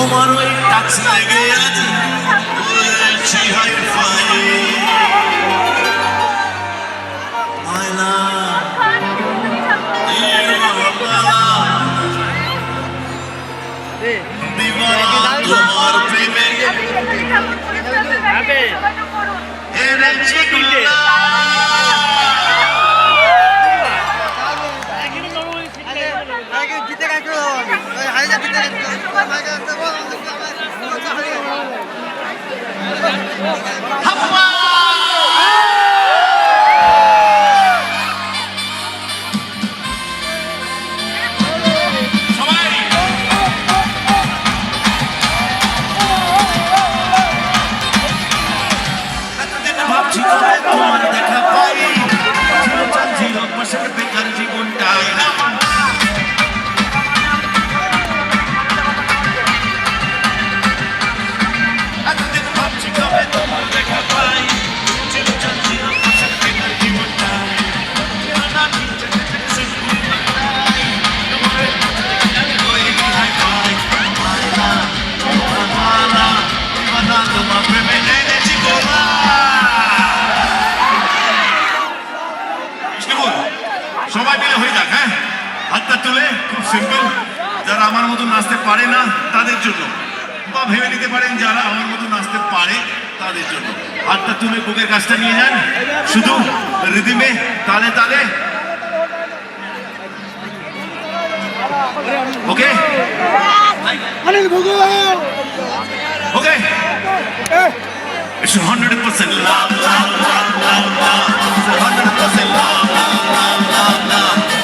তোমার ওই টাচ লেগে আছে বলেছি হাই ফাই ময়না দিওয়ানা তোমার প্রেমে এনেছি গুলা ভাবছি তোমার দেখা পাই ছিল পাশে বেকার জীবনটাই ভাবছি কবে তোমার দেখা পাই ছিল পাশে বেকার জীবনটাই তোমার প্রেমে এনেছি গোলা সবাই মিলে হয়ে যাক হ্যাঁ হাতটা তুলে খুব সিম্পল যারা আমার মতো নাচতে পারে না তাদের জন্য বা ভেবে নিতে পারেন যারা আমার মতো নাচতে পারে তাদের জন্য হাতটা তুলে বুকের কাছটা নিয়ে যান শুধু রিদিমে তালে তালে ওকে ওকে It's 100% love, love, love, love, love. It's 100% love, love, love, love, love.